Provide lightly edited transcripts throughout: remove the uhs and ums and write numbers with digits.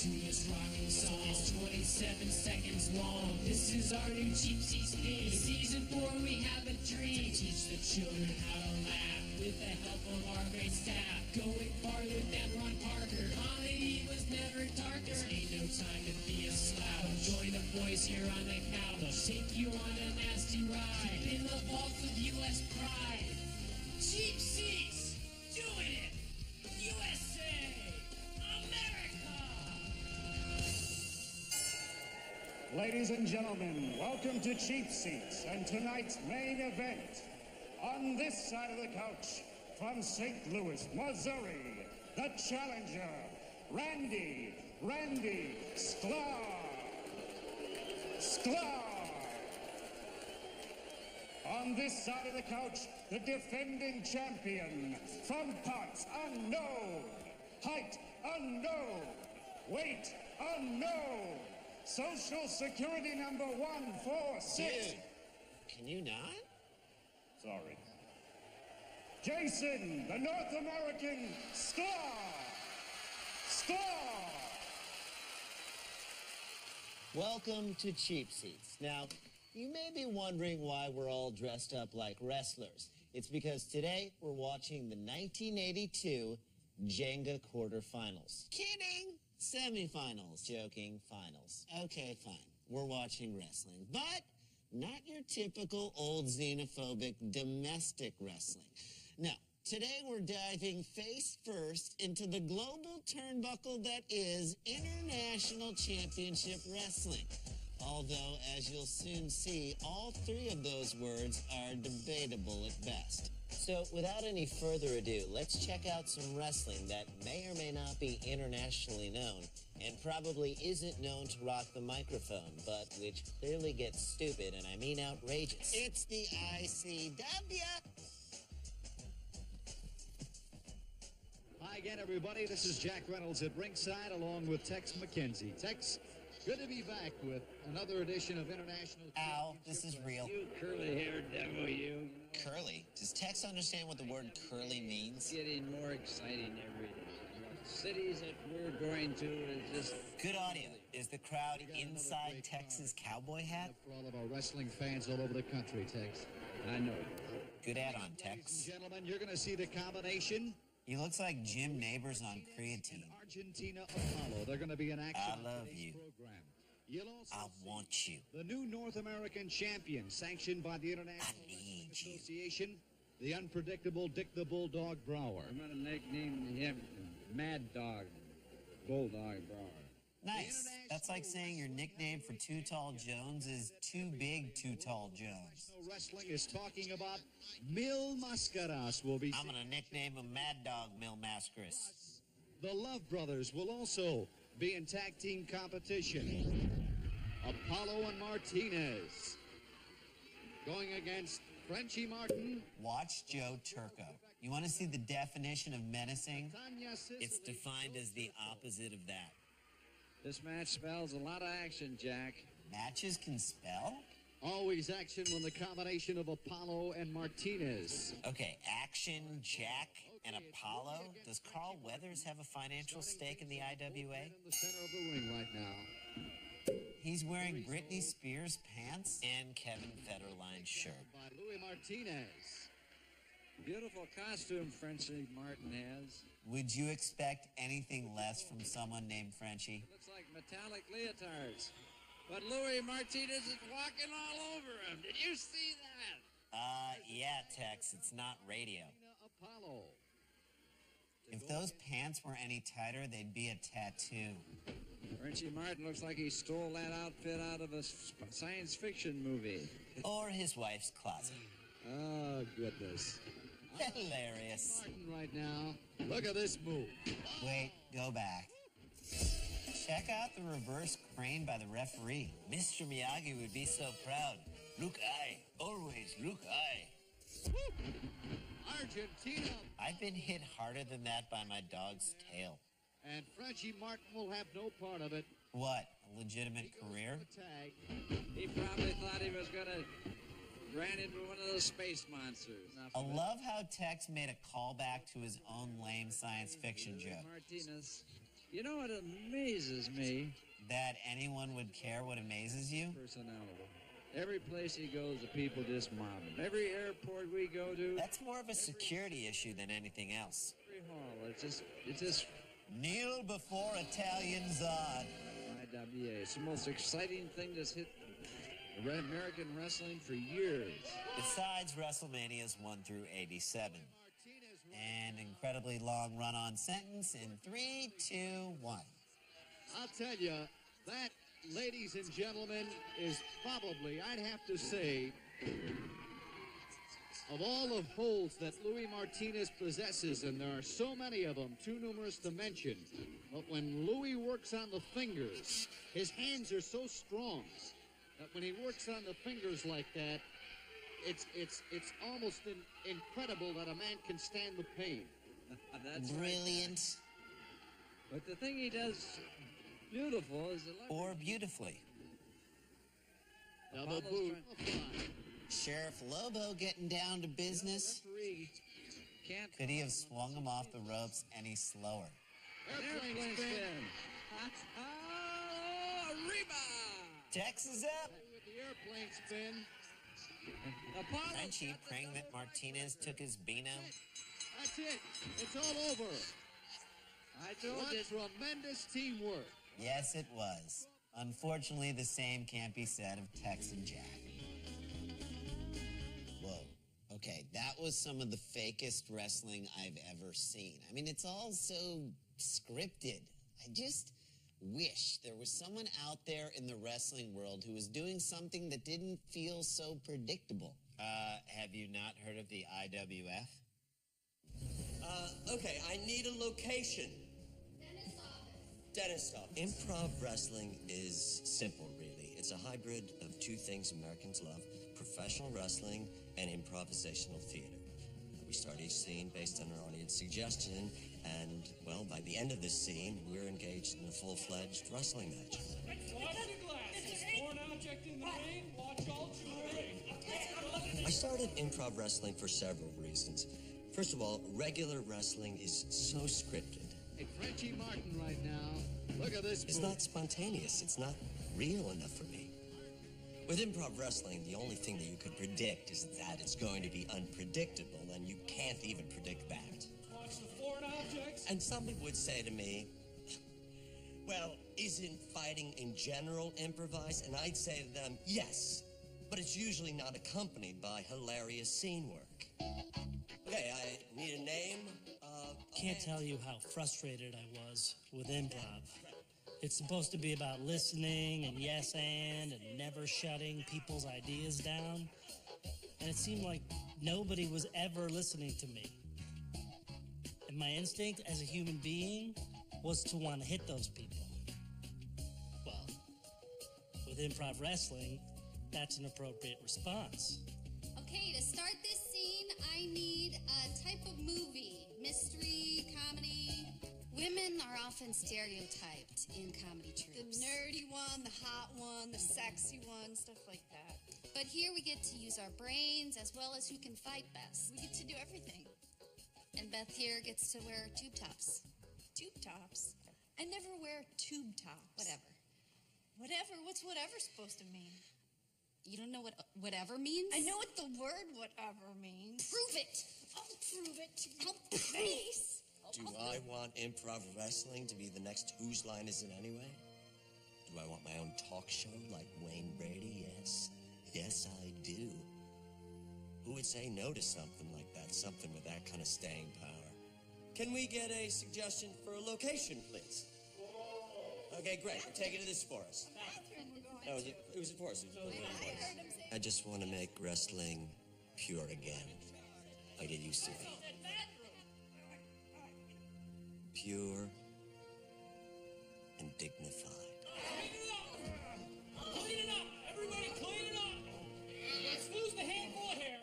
to this rocking song. It's 27 seconds long. This is our new Cheap Seats theme. Season 4, we have a dream to teach the children how to laugh with the help of our great staff. Going farther than Ron Parker. Comedy was never darker. This ain't no time to be a slouch. Join the boys here on the couch. They'll take you on a nasty ride in the vault of U.S. pride. Cheap Seats, doing it. USA, America. Ladies and gentlemen, welcome to Cheap Seats and tonight's main event. On this side of the couch, from St. Louis, Missouri, the challenger, Randy Sklar. On this side of the couch, the defending champion, from parts unknown, height unknown, weight unknown, social security number 146. Dude, can you not? Sorry. Jason, the North American Sklar. Welcome to Cheap Seats. Now, you may be wondering why we're all dressed up like wrestlers. It's because today we're watching the 1982 Jenga quarterfinals. Kidding! Semifinals. Joking. Finals. Okay, fine. We're watching wrestling, but not your typical old xenophobic domestic wrestling. No. Today we're diving face first into the global turnbuckle that is International Championship Wrestling. Although, as you'll soon see, all three of those words are debatable at best. So, without any further ado, let's check out some wrestling that may or may not be internationally known, and probably isn't known to rock the microphone, but which clearly gets stupid, and I mean outrageous. It's the ICW! Hi again, everybody. This is Jack Reynolds at ringside, along with Tex McKenzie. Tex, good to be back with another edition of International. Ow, this is real. You curly-haired devil, you. Curly? Does Tex understand what the word curly means? Getting more exciting every day. The cities that we're going to is just... Good audio. Is the crowd inside Tex's cowboy hat? For all of our wrestling fans all over the country, Tex. I know. Good add on, Ladies Tex. and gentlemen, you're going to see the combination. He looks like Jim Neighbors on creatine. Argentina Apollo. They're going to be in action. I on love today's you. Program. You'll also I see want you. the new North American champion, sanctioned by the International I need Wrestling you. Association, the unpredictable Dick the Bulldog Brower. I'm going to nickname him Mad Dog, Bulldog Brower. Nice. That's like saying your nickname for Too Tall Jones is Too Big Too Tall Jones. Professional wrestling is talking about Mil Mascaras will be. I'm gonna nickname him Mad Dog Mil Mascaras. The Love Brothers will also be in tag team competition. Apollo and Martinez going against Frenchie Martin. Watch Joe Turco. You want to see the definition of menacing? Tanya Sicily. It's defined as the opposite of that. This match spells a lot of action, Jack. Matches can spell? Always action when the combination of Apollo and Martinez. Okay, Action, Jack, and Apollo. Does Carl Weathers have a financial stake in the IWA? In the center of the ring right now. He's wearing Britney Spears pants and Kevin Federline's shirt. By Louis Martinez. Beautiful costume Frenchie Martin has. Would you expect anything less from someone named Frenchie? Looks like metallic leotards. But Louis Martinez is walking all over him. Did you see that? Yeah, Tex, it's not radio. Apollo. If those pants were any tighter, they'd be a tattoo. Frenchie Martin looks like he stole that outfit out of a science fiction movie. Or his wife's closet. Oh, goodness. Hilarious. Martin right now. Look at this move. Wait, go back. Check out the reverse crane by the referee. Mr. Miyagi would be so proud. Look I, always look I. Argentina. I've been hit harder than that by my dog's tail. And Frenchie Martin will have no part of it. What, a legitimate career? Tag. He probably thought he was going to ran into one of those space monsters. I love how Tex made a callback to his own lame science fiction joke. Martinez. You know what amazes me? That anyone would care what amazes you? Personality. Every place he goes, the people just mob him. Every airport we go to. That's more of a security issue than anything else. Every hall. It's just Kneel before Italian Zod. IWA. It's the most exciting thing that's hit American wrestling for years. Besides WrestleManias 1 through 87. An incredibly long run-on sentence in 3, 2, 1. I'll tell you, that, ladies and gentlemen, is probably, I'd have to say, of all the holds that Louis Martinez possesses, and there are so many of them, too numerous to mention, but when Louis works on the fingers, his hands are so strong that when he works on the fingers like that, it's almost incredible that a man can stand the pain. That's Brilliant. Right. But the thing he does beautiful is the Or beautifully. Double Apollo's boot. Sheriff Lobo getting down to business. Referee can't. Could he have swung him off the ropes any slower? Airplane spin. Oh, Arriba! Tex is up. With the airplane spin. Apollo. Frenchie praying that Martinez took his Beano. That's it. It's all over. I told What you. tremendous teamwork. Yes, it was. Unfortunately, the same can't be said of Tex and Jack. Whoa. Okay, that was some of the fakest wrestling I've ever seen. I mean, it's all so scripted. I just wish there was someone out there in the wrestling world who was doing something that didn't feel so predictable. Have you not heard of the IWF? Okay, I need a location. Dentist office. Improv wrestling is simple, really. It's a hybrid of two things Americans love: professional wrestling and improvisational theater. We start each scene based on our audience suggestion, and, well, by the end of this scene, we're engaged in a full-fledged wrestling match. Watch your glasses. Foreign object in the ring. Watch all jewelry. I started improv wrestling for several reasons. First of all, regular wrestling is so scripted. Hey, Frenchie Martin right now. Look at this It's move. not spontaneous. It's not real enough for me. With improv wrestling, the only thing that you could predict is that it's going to be unpredictable, and you can't even predict that. Watch the foreign objects. And somebody would say to me, well, isn't fighting in general improvised? And I'd say to them, yes, but it's usually not accompanied by hilarious scene work. Okay, I need a name. Can't tell you how frustrated I was with improv. It's supposed to be about listening and yes and never shutting people's ideas down. And it seemed like nobody was ever listening to me. And my instinct as a human being was to want to hit those people. Well, with improv wrestling, that's an appropriate response. Okay, to start this scene, I need a type of movie. Mystery, comedy. Women are often stereotyped in comedy troupes. The nerdy one, the hot one, the sexy one, stuff like that. But here we get to use our brains as well as who can fight best. We get to do everything. And Beth here gets to wear tube tops. Tube tops? I never wear tube tops. Whatever. Whatever? What's whatever supposed to mean? You don't know what whatever means? I know what the word whatever means. Prove it! I'll prove it to you. Please. Do I want improv wrestling to be the next Whose Line Is It Anyway? Do I want my own talk show like Wayne Brady? Yes. Yes, I do. Who would say no to something like that? Something with that kind of staying power. Can we get a suggestion for a location, please? Okay, great. We're taking to this forest. No, it was a forest. I just want to make wrestling pure again, like it used to be. Pure and dignified. Clean it up. Everybody clean it up. Let's lose the handful of hair.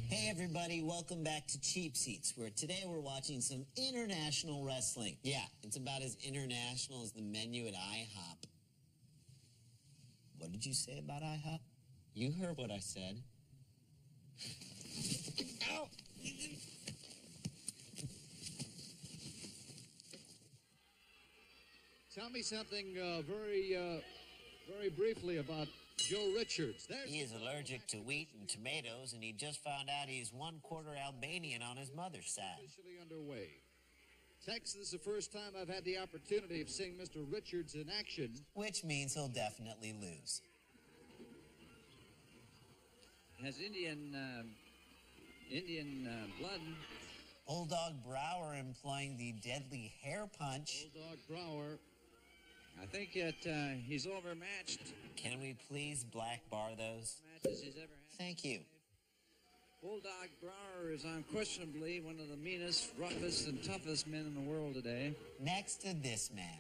Hey everybody, welcome back to Cheap Seats, where today we're watching some international wrestling. Yeah, it's about as international as the menu at IHOP. What did you say about IHOP? You heard what I said. Ow! me something very briefly about Joe Richards. He is allergic to wheat and tomatoes, and he just found out he's 1/4 Albanian on his mother's side. Officially underway. Texas is the first time I've had the opportunity of seeing Mr. Richards in action. Which means he'll definitely lose. Has Indian blood. Bulldog Brower employing the deadly hair punch. Bulldog Brower. I think that he's overmatched. Can we please black bar those? Matches he's ever had. Thank you. Bulldog Brower is unquestionably one of the meanest, roughest, and toughest men in the world today. Next to this man.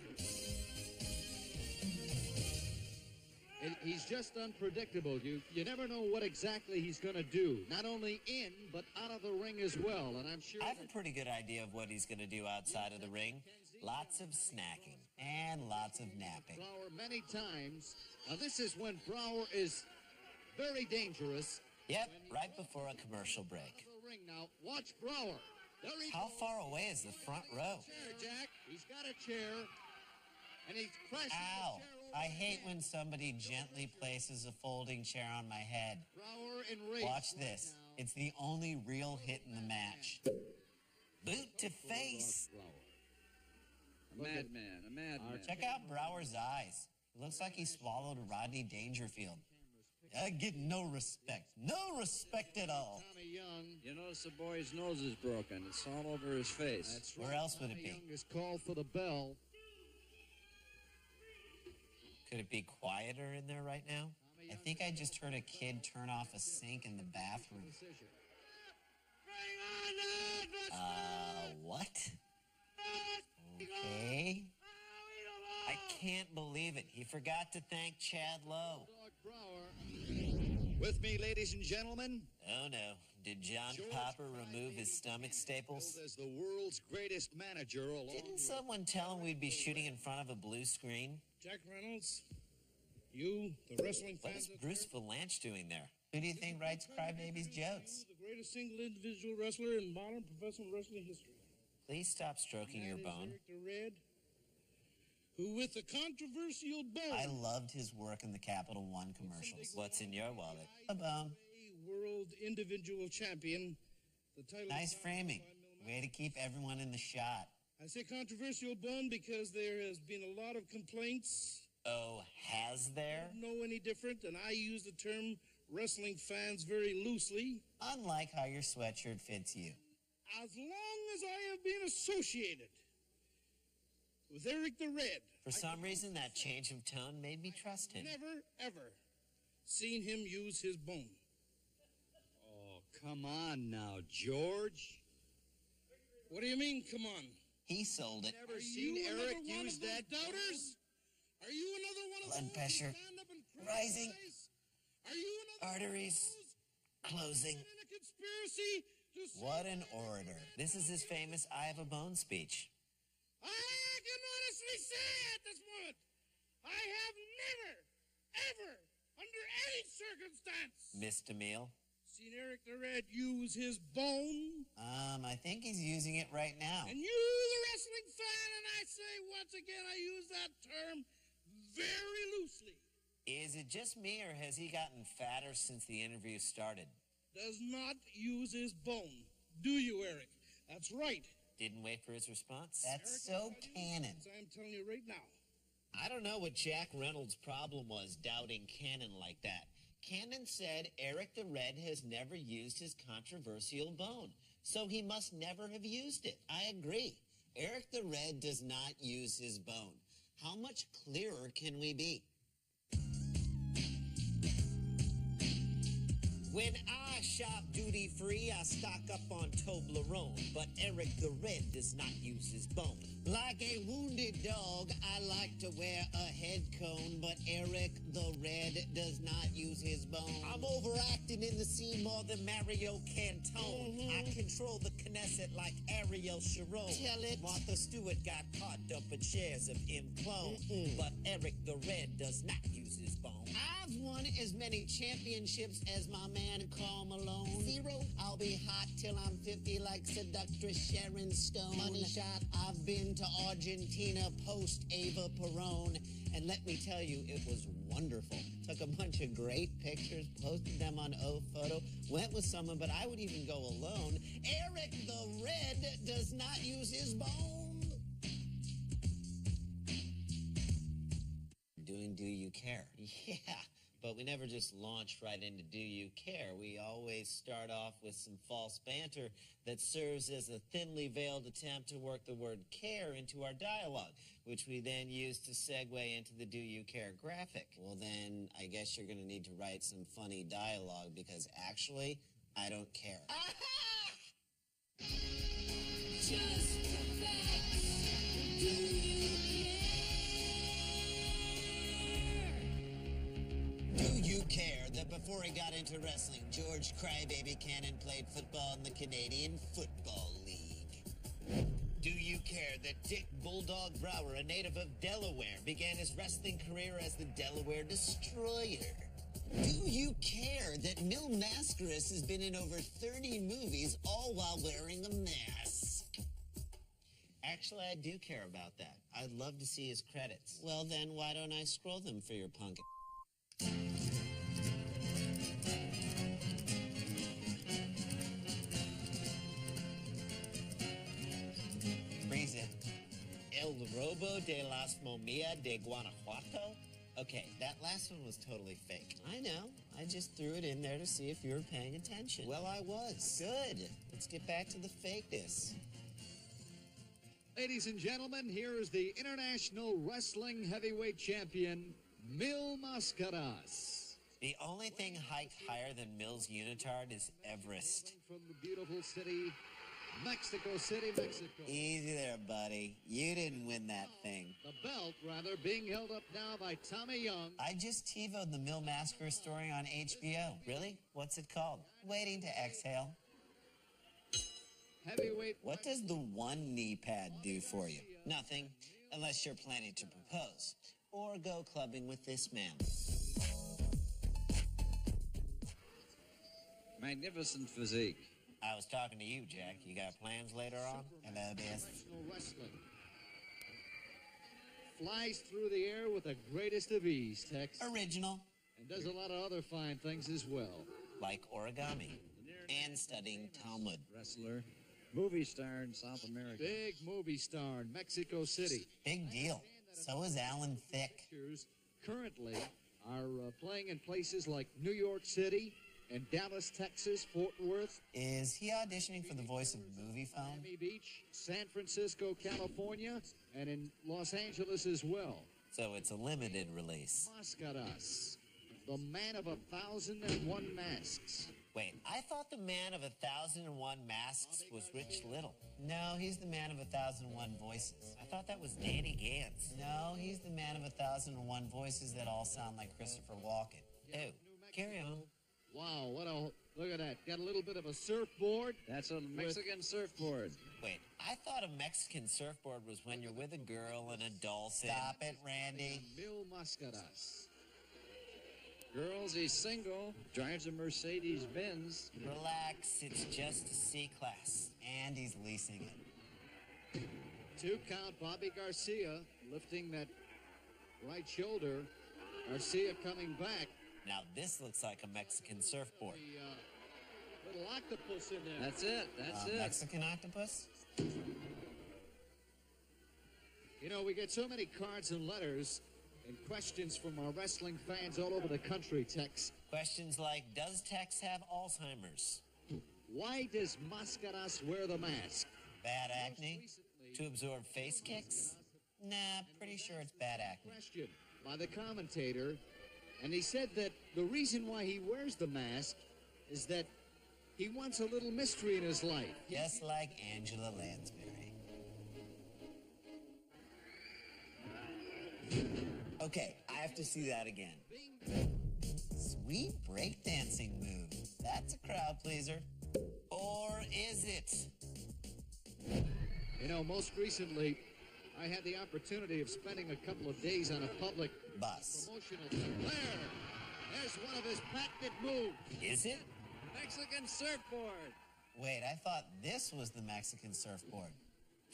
He's just unpredictable. You never know what exactly he's going to do. Not only in, but out of the ring as well. And I'm sure I have a pretty good idea of what he's going to do outside of the ring. Lots of snacking and lots of napping. Brower many times. Now this is when Brower is very dangerous. Yep, right before a commercial break. Ring now. Watch Brower. There he How goes. far away is the front row? Chair, Jack. He's got a chair. And he's crashing Ow. the chair over I his hate head. when somebody gently places a folding chair on my head. Brower enraged. Watch right this. now. It's the only real hit in the match. Boot to face. A madman. Check out Brower's eyes. It looks like he swallowed Rodney Dangerfield. I get no respect. No respect at all. Tommy Young. You notice the boy's nose is broken. It's all over his face. That's Where right. else would it Tommy be? Young is called for the bell. Could it be quieter in there right now? I think I just heard a kid turn off a sink in the bathroom. Decision. What? Okay. I can't believe it. He forgot to thank Chad Lowe. Dog Brower. With me, ladies and gentlemen, Oh no. Did John Popper remove his stomach staples? as the world's greatest manager along Didn't someone tell him we'd be shooting in front of a blue screen? Jack Reynolds, you, the wrestling What fans is out Bruce there, Valanche doing there? Who do you think writes Crybaby's jokes? the greatest single individual wrestler in modern professional wrestling history. Please stop stroking your That is bone. Eric the Red, who with the controversial bone, I loved his work in the Capital One commercials. What's in your wallet? A bone. a world individual champion, the title. Nice framing. Way to keep everyone in the shot. I say controversial bone because there has been a lot of complaints. Oh, has there? I don't know any different, and I use the term wrestling fans very loosely. Unlike how your sweatshirt fits you. As long as I have been associated with Eric the Red, For some reason, that change of tone made me trust him. never, ever seen him use his bone. Oh, come on now, George. What do you mean, come on? He sold it. Never Are seen you Eric another one use of those that doubters? Are you another one of Blood those pressure who stand up and rising. criticize? Are you another Arteries one of those closing. in a conspiracy to What an orator. This is his famous I have a bone speech. I can honestly say at this moment, I have never, ever, under any circumstance, Missed a meal? seen Eric the Red use his bone. I think he's using it right now. And you, the wrestling fan, and I say once again, I use that term very loosely, Is it just me, or has he gotten fatter since the interview started? does not use his bone. Do you, Eric? That's right. Didn't wait for his response? That's so canon. As I'm telling you right now. I don't know what Jack Reynolds' problem was doubting Cannon like that. Cannon said Eric the Red has never used his controversial bone, so he must never have used it. I agree. Eric the Red does not use his bone. How much clearer can we be? When I shop duty-free, I stock up on Toblerone, but Eric the Red does not use his bone. Like a wounded dog, I like to wear a head cone, but Eric the Red does not use his bone. I'm overacting in the scene more than Mario Cantone. I control the Knesset like Ariel Sharon. Tell it. Martha Stewart got caught up in shares of implode, but Eric the Red does not use his bone. I've I've won as many championships as my man Karl Malone. 0. I'll be hot till I'm 50 like seductress Sharon Stone. Money shot. I've been to Argentina post Ava Perón. And let me tell you, it was wonderful. Took a bunch of great pictures, posted them on O-Photo, went with someone, but I would even go alone. Eric the Red does not use his bone. Doing Do You Care? Yeah, but we never just launch right into Do You Care. We always start off with some false banter that serves as a thinly veiled attempt to work the word care into our dialogue, which we then use to segue into the Do You Care graphic. Well, then I guess you're going to need to write some funny dialogue because actually, I don't care. Just the facts. Do you care? Do you care that before he got into wrestling, George Crybaby Cannon played football in the Canadian Football League? Do you care that Dick Bulldog Brower, a native of Delaware, began his wrestling career as the Delaware Destroyer? Do you care that Mil Mascaras has been in over 30 movies, all while wearing a mask? Actually, I do care about that. I'd love to see his credits. Well, then why don't I scroll them for your punk? Freeze it. El Robo de las Momias de Guanajuato? Okay, that last one was totally fake. I know. I just threw it in there to see if you were paying attention. Well, I was. Good. Let's get back to the fakeness. Ladies and gentlemen, here is the International Wrestling Heavyweight Champion, Mil Mascaras. The only thing hiked higher than Mil's unitard is Everest. From the beautiful city, Mexico City, Mexico. Easy there, buddy. You didn't win that thing. The belt, rather, being held up now by Tommy Young. I just TiVo'd the Mil Mascaras story on HBO. Really? What's it called? Waiting to Exhale. Heavyweight. What does the one knee pad do for you? Nothing, unless you're planning to propose or go clubbing with this man. Magnificent physique. I was talking to you, Jack. You got plans later on? Hello, Biss. Professional wrestling. Flies through the air with the greatest of ease, Tex. Original. And does a lot of other fine things as well. Like origami and studying Talmud. Wrestler. Movie star in South America. Big movie star in Mexico City. Big deal. So is Alan Thicke. Currently are playing in places like New York City and Dallas, Texas, Fort Worth. Is he auditioning for the voice of Movie Phone? Miami Beach, San Francisco, California, and in Los Angeles as well. So it's a limited release. Mascaras, the man of 1,001 masks. Wait, I thought the man of 1,001 masks was Rich Little. No, he's the man of 1,001 voices. I thought that was Danny Gantz. No, he's the man of 1,001 voices that all sound like Christopher Walken. Ew, carry on. Wow, look at that. Got a little bit of a surfboard. That's a Mexican surfboard. Wait, I thought a Mexican surfboard was when you're with a girl and a dolphin. Stop it, Randy. Mil Mascaras. Girls, he's single, drives a Mercedes-Benz. Relax, it's just a C-Class, and he's leasing it. 2 count, Bobby Garcia lifting that right shoulder. Garcia coming back. Now this looks like a Mexican surfboard. The little octopus in there. That's it. That's it. Mexican octopus? You know, we get so many cards and letters and questions from our wrestling fans all over the country, Tex. Questions like, does Tex have Alzheimer's? Why does Mascaras wear the mask? Bad acne? To absorb face kicks? Nah, pretty sure it's bad acne. Question by the commentator, and he said that the reason why he wears the mask is that he wants a little mystery in his life. Just like Angela Lansbury. Okay, I have to see that again. Sweet breakdancing move. That's a crowd pleaser. Or is it? You know, most recently, I had the opportunity of spending a couple of days on a public bus. Promotional there. There's one of his patented moves. Is it? Mexican surfboard. Wait, I thought this was the Mexican surfboard.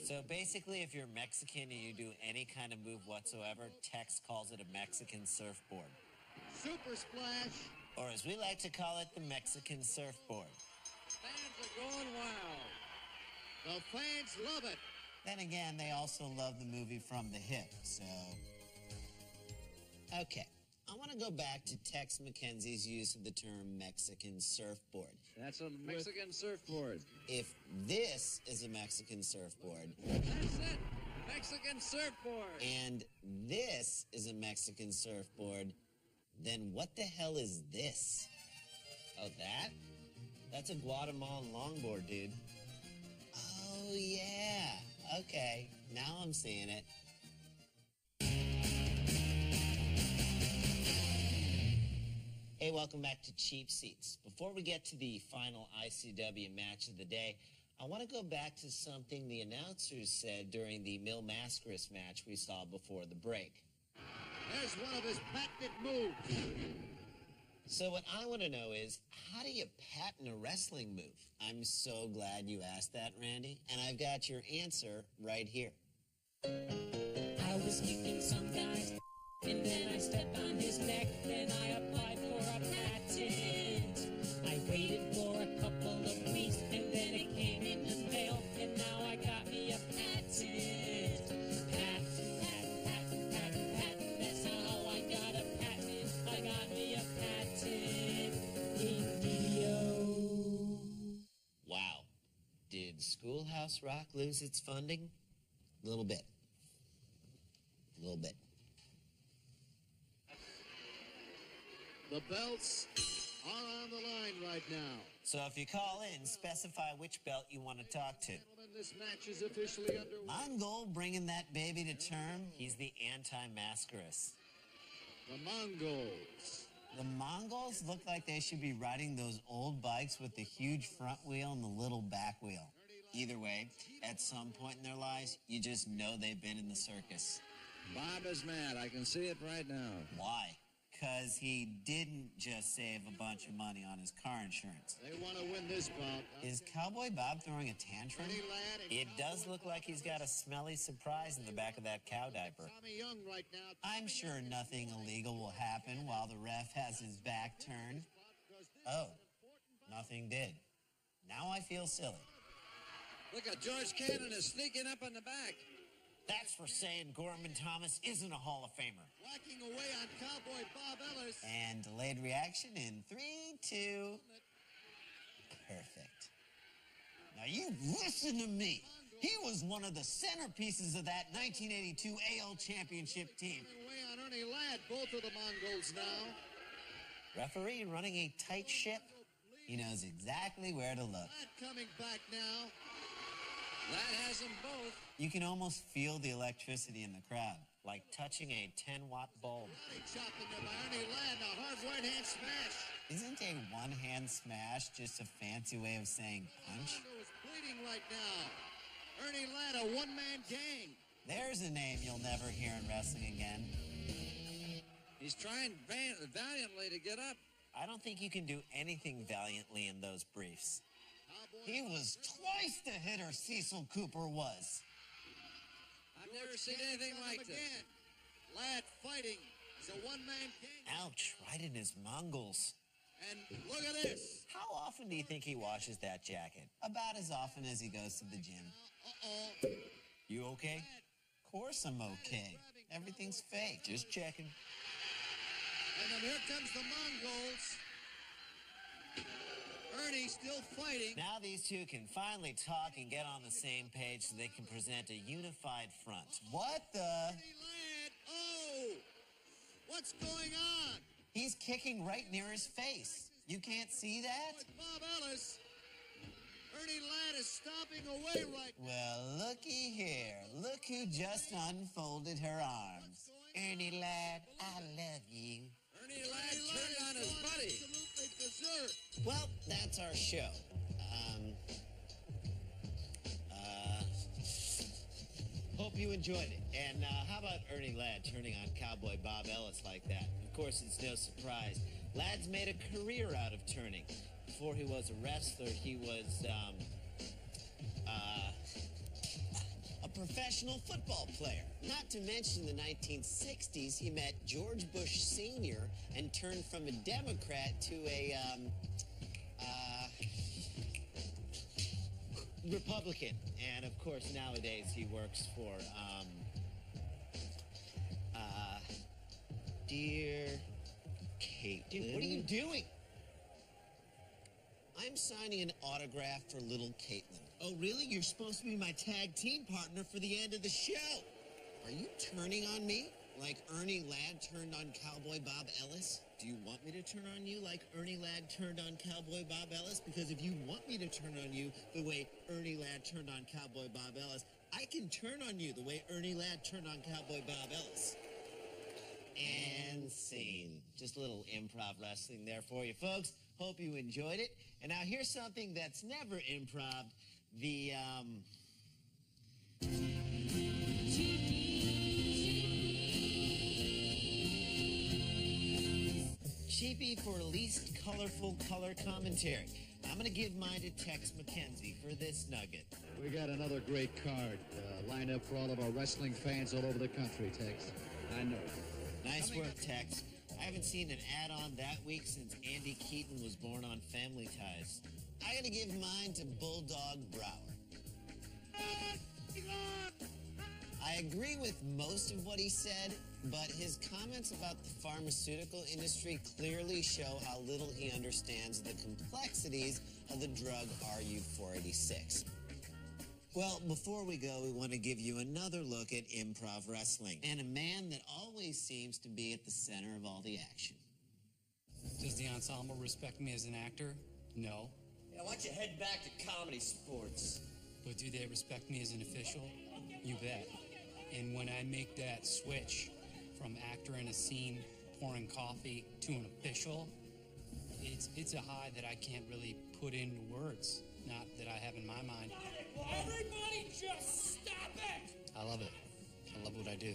So basically, if you're Mexican and you do any kind of move whatsoever, Tex calls it a Mexican surfboard. Super splash. Or as we like to call it, the Mexican surfboard. Fans are going wild. The fans love it. Then again, they also love the movie From the Hip, so... Okay, I want to go back to Tex McKenzie's use of the term Mexican surfboard. That's a Mexican surfboard. If this is a Mexican surfboard... That's it. Mexican surfboard. And this is a Mexican surfboard, then what the hell is this? Oh, that? That's a Guatemalan longboard, dude. Oh, yeah. Okay, now I'm seeing it. Hey, welcome back to Cheap Seats. Before we get to the final ICW match of the day, I want to go back to something the announcers said during the Mil Mascaras match we saw before the break. There's one of his patented moves. So what I want to know is, how do you patent a wrestling move? I'm so glad you asked that, Randy, and I've got your answer right here. I was kicking some guy's and then I stepped on his neck, then I applied for a patent. I waited for a couple of weeks and then it came in the mail and now I got me a patent. Patent. That's how I got a patent. I got me a patent. Video. Wow. Did Schoolhouse Rock lose its funding? A little bit. A little bit. The belts are on the line right now. So if you call in, specify which belt you want to talk to. Gentlemen, this match is officially underway. Mongol bringing that baby to term. He's the anti-Mascaras. The Mongols. The Mongols look like they should be riding those old bikes with the huge front wheel and the little back wheel. Either way, at some point in their lives, you just know they've been in the circus. Bob is mad. I can see it right now. Why? Because he didn't just save a bunch of money on his car insurance. They want to win this bout. Is Cowboy Bob throwing a tantrum? It does look like he's got a smelly surprise in the back of that cow diaper. Tommy Young right now. I'm sure nothing illegal will happen while the ref has his back turned. Oh, nothing did. Now I feel silly. Look at George Cannon is sneaking up on the back. That's for saying Gorman Thomas isn't a Hall of Famer. Whacking away on Cowboy Bob Ellis. And delayed reaction in 3, 2. Perfect. Now you listen to me. He was one of the centerpieces of that 1982 AL Championship team. Away on Ernie Ladd, both of the Mongols now. Referee running a tight ship. He knows exactly where to look. Ladd coming back now. Ladd has them both. You can almost feel the electricity in the crowd, like touching a 10-watt bulb. Body chopping there by Ernie Ladd. A hard right hand smash. Isn't a one-hand smash just a fancy way of saying punch? Mondo is bleeding right now. Ernie Ladd, a one-man gang. There's a name you'll never hear in wrestling again. He's trying valiantly to get up. I don't think you can do anything valiantly in those briefs. He was twice the hitter Cecil Cooper was. I've never seen anything like this. Ladd fighting. It's a one-man gang. Ouch, right in his Mongols. And look at this. How often do you think he washes that jacket? About as often as he goes to the gym. Uh-oh. You okay? Of course I'm okay. Everything's fake. Just checking. And then here comes the Mongols. Ernie still fighting. Now these two can finally talk and get on the same page so they can present a unified front. What the? Ernie Ladd. Oh! What's going on? He's kicking right near his face. You can't see that? Bob Ellis. Ernie Ladd is stomping away right now. Well, looky here. Look who just unfolded her arms. Ernie Ladd, I love you. Ernie Ladd turned on his buddy. Absolutely dessert. Well, that's our show. Hope you enjoyed it. And how about Ernie Ladd turning on Cowboy Bob Ellis like that? Of course, it's no surprise. Lad's made a career out of turning. Before he was a wrestler, he was a professional football player. Not to mention the 1960s, he met George Bush Sr. and turned from a Democrat to a Republican. And of course, nowadays he works for dear Kate. Dude, what are you doing? I'm signing an autograph for little Caitlin. Oh, really? You're supposed to be my tag team partner for the end of the show. Are you turning on me like Ernie Ladd turned on Cowboy Bob Ellis? Do you want me to turn on you like Ernie Ladd turned on Cowboy Bob Ellis? Because if you want me to turn on you the way Ernie Ladd turned on Cowboy Bob Ellis, I can turn on you the way Ernie Ladd turned on Cowboy Bob Ellis. And scene. Just a little improv wrestling there for you folks. Hope you enjoyed it. And now here's something that's never improv. The, Cheapy for least colorful color commentary. I'm going to give mine to Tex McKenzie for this nugget. We got another great card lined up for all of our wrestling fans all over the country, Tex. I know. Nice work, Tex. I haven't seen an ad-on that week since Andy Keaton was born on Family Ties. I gotta give mine to Bulldog Brower. I agree with most of what he said, but his comments about the pharmaceutical industry clearly show how little he understands the complexities of the drug RU-486. Well, before we go, we want to give you another look at improv wrestling and a man that always seems to be at the center of all the action. Does the ensemble respect me as an actor? No. Yeah, why don't you head back to comedy sports? But do they respect me as an official? You bet. And when I make that switch from actor in a scene pouring coffee to an official, it's a high that I can't really put into words, not that I have in my mind. Everybody just stop it! I love it. I love what I do.